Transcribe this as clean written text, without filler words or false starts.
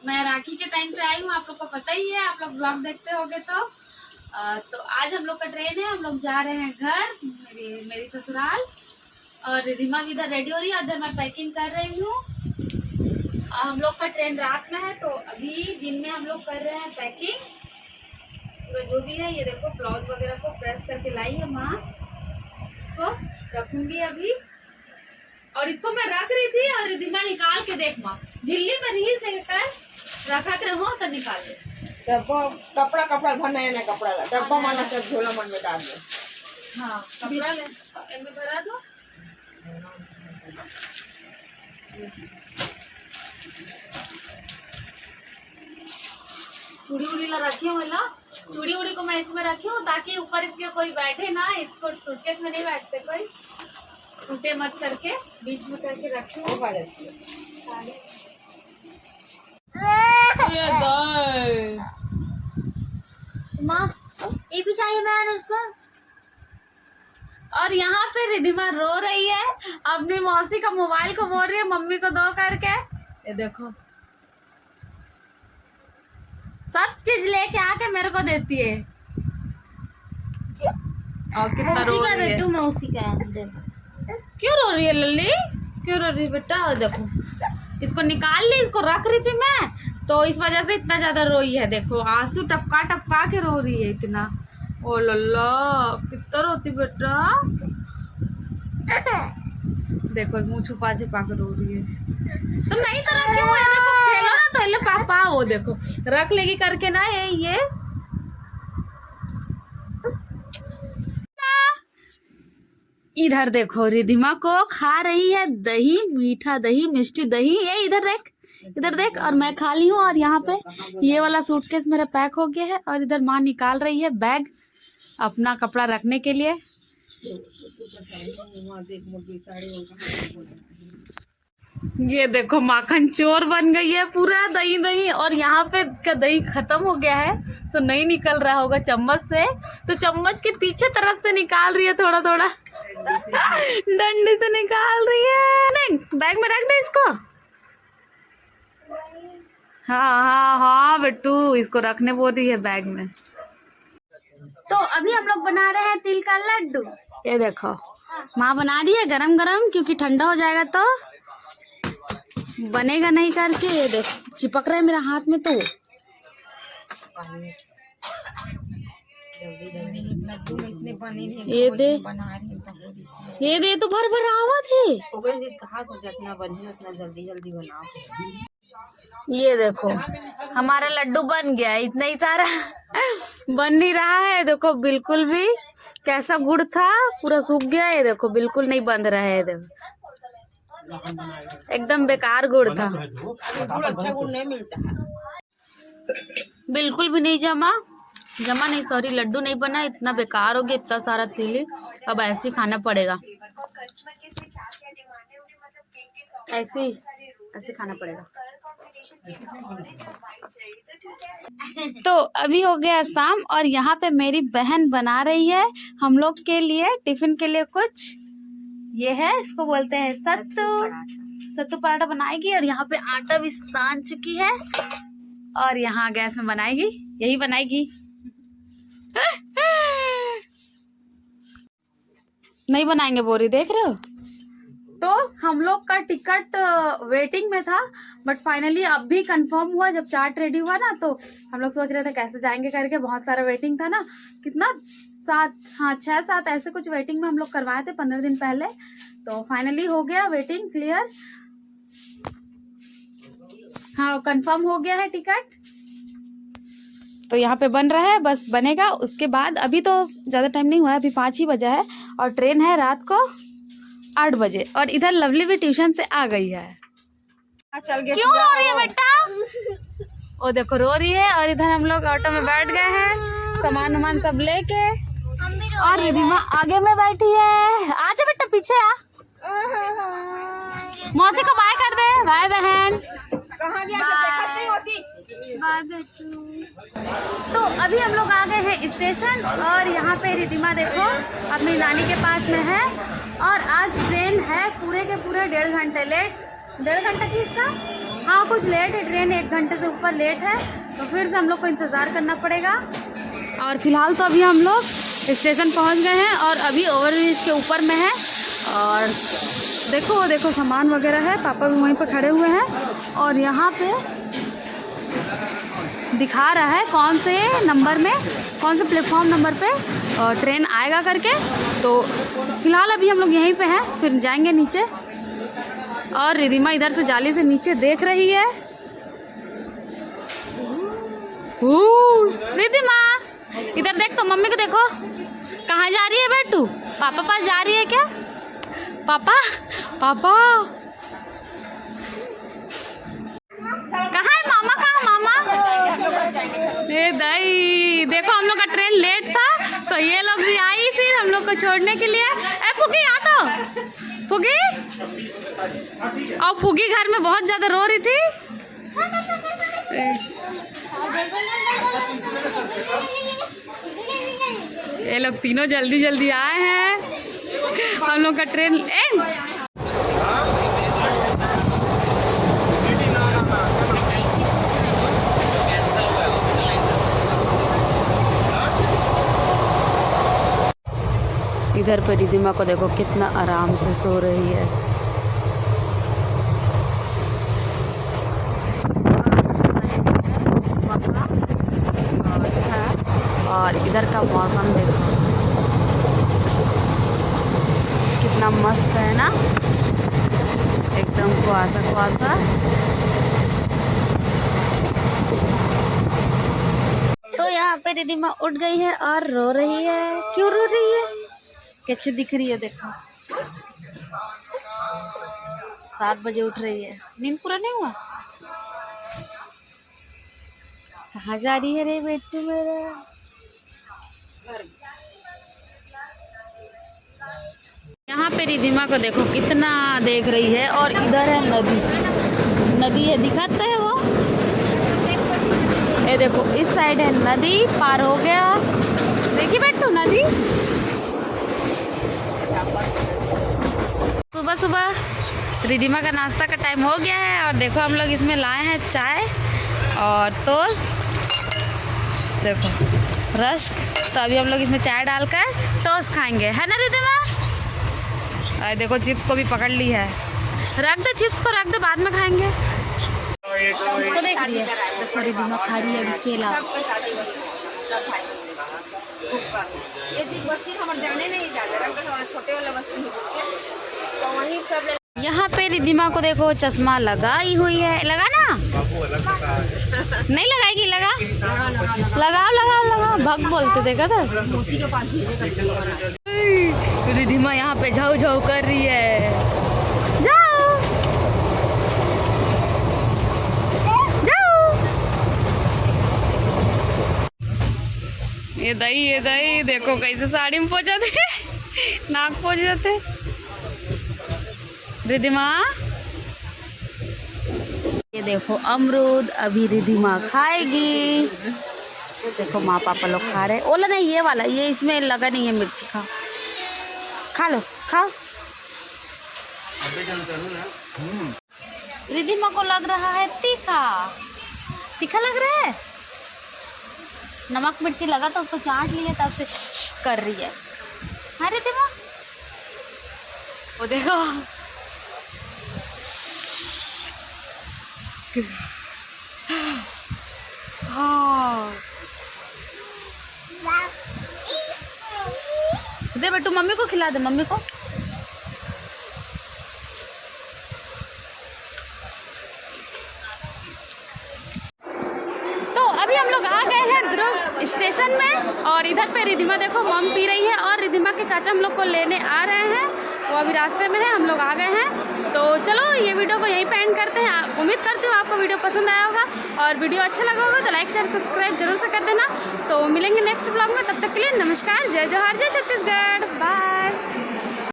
मैं राखी के टाइम से आई हूँ, आप लोग को पता ही है, आप लोग ब्लॉग देखते होगे तो आज हम लोग का ट्रेन है, हम लोग जा रहे हैं घर, मेरी ससुराल। और रिधिमा भी इधर रेडी हो रही है, इधर मैं पैकिंग कर रही हूँ। हम लोग का ट्रेन रात में है, तो अभी दिन में हम लोग कर रहे हैं पैकिंग पूरा जो भी है। ये देखो ब्लाउज वगैरह को प्रेस करके लाई है माँ, इसको रखूंगी अभी। और इसको मैं रख रही थी और रिधिमा निकाल के देख माँ झिल्ली में रील से रखा के रहो तो निकाल दे। कपड़ा घर नया नया कपड़ा ला डब्बा माना सब झोला मन में डाल दो। हाँ कपड़ा ले इनमें भरा दो। चूड़ी उड़ी ला रखी हूँ ना, चूड़ी उड़ी को मैं इसमें रखी हूँ ताकि ऊपर इसके कोई बैठे ना, इसको सूटकेस में नहीं बैठते कोई, टूटे मत करके बीच में करके रखी हूँ। माँ ये भी चाहिए मैंने उसको। और यहाँ पे रिधिमा रो रही है, अपनी मौसी का मोबाइल को बोल रही है मम्मी को दो करके। ये देखो सब चीज लेके आके मेरे को देती है। और कितना रो रही है, मैं उसी का क्यों रो रही है लल्ली, क्यों रो रही है बेटा। और देखो इसको निकाल ली, इसको रख रही थी मैं, तो इस वजह से इतना ज्यादा रोई है। देखो आंसू टपका टपका के रो रही है इतना। ओ लल्ला कितना रोती बेटा, देखो मुंह छुपा छुपा के रो रही है। तो नहीं तो रखी हुई है, देखो खेलो ना तो ले पापा, वो देखो रख लेगी करके ना ये इधर देखो रिधिमा को खा रही है दही, मीठा दही, मिष्टी दही। ये इधर देख और मैं खा ली हूँ। और यहाँ पे ये वाला सूटकेस मेरा पैक हो गया है और इधर माँ निकाल रही है बैग अपना कपड़ा रखने के लिए। ये देखो माखन चोर बन गई है पूरा दही। और यहाँ पे का दही खत्म हो गया है तो नहीं निकल रहा होगा चम्मच से, तो चम्मच के पीछे तरफ से निकाल रही है थोड़ा थोड़ा डंडी से निकाल रही है। नहीं बैग में रख दे इसको। हाँ बेटू इसको रखने बोल रही है बैग में। तो अभी हम लोग बना रहे हैं तिल का लड्डू। ये देखो माँ बना रही है गरम गरम, क्योंकि ठंडा हो जाएगा तो बनेगा नहीं करके। ये देखो चिपक रहा है मेरा हाथ में, तो ये दे तो भर आवत है। जल्दी बनाओ। ये देखो हमारा लड्डू बन गया, इतना ही सारा बन नहीं रहा है। देखो बिल्कुल भी कैसा गुड़ था पूरा सूख गया है। देखो बिल्कुल नहीं बंध रहा है, देखो एकदम बेकार गुड़ था। अच्छा गुड़ नहीं मिलता है, बिल्कुल भी नहीं जमा नहीं, सॉरी लड्डू नहीं बना, इतना बेकार हो गया इतना सारा तिल। अब ऐसे ही खाना पड़ेगा, ऐसे खाना पड़ेगा। तो अभी हो गया शाम और यहाँ पे मेरी बहन बना रही है हम लोग के लिए टिफिन के लिए कुछ। ये है, इसको बोलते हैं सत्तू पराठा बनाएगी। और यहाँ पे आटा भी सान चुकी है और यहाँ गैस में बनाएगी, यही बनाएगी। नहीं बनाएंगे बोरी, देख रहे हो। तो हम लोग का टिकट वेटिंग में था, बट फाइनली अब भी कंफर्म हुआ। जब चार्ट रेडी हुआ ना तो हम लोग सोच रहे थे कैसे जाएंगे करके, बहुत सारा वेटिंग था ना, कितना 6-7 ऐसे कुछ वेटिंग में हम लोग करवाए थे 15 दिन पहले। तो फाइनली हो गया वेटिंग क्लियर, हाँ कंफर्म हो गया है टिकट। तो यहाँ पे बन रहा है, बस बनेगा उसके बाद। अभी तो ज़्यादा टाइम नहीं हुआ है, अभी 5 ही बजा है और ट्रेन है रात को 8 बजे। और इधर लवली भी ट्यूशन से आ गई है। चल गया। क्यों रो रही है बेटा? ओ देखो रो रही है। और इधर हम लोग ऑटो में बैठ गए हैं सामान सब लेके, और रिधिमा आगे में बैठी है। आजा बेटा पीछे आ, मौसी को बाय कर दे। बाय बहन। कहाँ गया देखत नहीं होती। बाय बेटू। तो अभी हम लोग आ गए हैं स्टेशन और यहाँ पे रिधिमा देखो अपनी नानी के पास में है। और आज ट्रेन है पूरे के पूरे 1.5 घंटे लेट। 1.5 घंटा की इसका। हाँ कुछ लेट है, ट्रेन 1 घंटे से ऊपर लेट है, तो फिर से हम लोग को इंतज़ार करना पड़ेगा। और फिलहाल तो अभी हम लोग स्टेशन पहुंच गए हैं और अभी ओवरब्रिज के ऊपर में है। और देखो देखो सामान वगैरह है, पापा भी वहीं पर खड़े हुए हैं। और यहाँ पे दिखा रहा है कौन से नंबर में, कौन से प्लेटफॉर्म नंबर पे ट्रेन आएगा करके। तो फिलहाल अभी हम लोग यहीं पे हैं, फिर जाएंगे नीचे। और रिधिमा इधर से जाली से नीचे देख रही है। रिधिमा इधर देख, तो मम्मी को देखो, कहाँ जा रही है बेटू? पापा पास जा रही है क्या? पापा पापा कहाँ है मामा? कहाँ मामा? ए दाई देखो, हम लोग का ट्रेन लेट था तो ये लोग भी आई फिर हम लोग को छोड़ने के लिए। ए फुगी आ तो, फुगी। और फुगी घर में बहुत ज्यादा रो रही थी। ये लोग तीनों जल्दी जल्दी आए हैं। हम लोग का ट्रेन इधर पे रिधिमा को देखो कितना आराम से सो रही है। और इधर का मौसम देखो कितना मस्त है ना, एकदम कुआसा कुआसा। तो यहाँ पे रिधिमा उठ गई है और रो रही है। क्यों रो रही है? कैसे दिख रही है देखो, 7 बजे उठ रही है, नींद पूरा नहीं हुआ। कहाँ जा रही है रे बेटू मेरा? यहाँ पे रिधिमा को देखो कितना देख रही है। और इधर है नदी, नदी है, दिखाते है वो, ये देखो इस साइड है नदी, पार हो गया। देखिए बेटू नदी। सुबह सुबह रिधिमा का नाश्ता का टाइम हो गया है। और देखो हम लोग इसमें लाए हैं चाय और टोस्ट, देखो रस्क। तो अभी हम लोग इसमें चाय डालकर टोस्ट खाएंगे, है ना रिधिमा? और देखो चिप्स को भी पकड़ ली है। रख दे चिप्स को, रख दे, बाद में खाएंगे। उसको देख रही है, देखो रिधिमा खा रही है अभी केला। यहाँ पे रिधिमा को देखो चश्मा लगाई हुई है। लगा ना? नहीं लगाएगी? लगा, लगाओ लगाओ लगाओ, भग बोलते देखा था। रिधिमा यहाँ पे झाऊ झाऊ कर रही है। जाओ जाओ। ये दही देखो कैसे साड़ी में पहुंच जाते, नाक पहुंच जाते। रिधिमा ये देखो अमरूद अभी रिधिमा खाएगी। देखो माँ पापा लोग खा रहे। ओला नहीं, ये वाला, ये इसमें लगा नहीं है मिर्ची। खाओ खा लो, खाओ। रिधिमा को लग रहा है तीखा, तीखा लग रहा है। नमक मिर्ची लगा तो उसको चाट लिया, तब से कर रही है। हाँ रिधिमा, वो देखो हाँ। दे बेटू, मम्मी को खिला दे, मम्मी को। तो अभी हम लोग आ गए हैं ध्रुव स्टेशन में। और इधर पे रिधिमा देखो मम पी रही है और रिधिमा के चाचा हम लोग को लेने आ रहे हैं। वो अभी रास्ते में है, हम लोग आ गए हैं। तो चलो ये वीडियो को यहीं पे एंड करते हैं। उम्मीद करती हूँ आपको वीडियो पसंद आया होगा और वीडियो अच्छा लगा होगा तो लाइक शेयर सब्सक्राइब जरूर से कर देना। तो मिलेंगे नेक्स्ट ब्लॉग में, तब तक के लिए नमस्कार, जय जोहार, जय छत्तीसगढ़, बाय।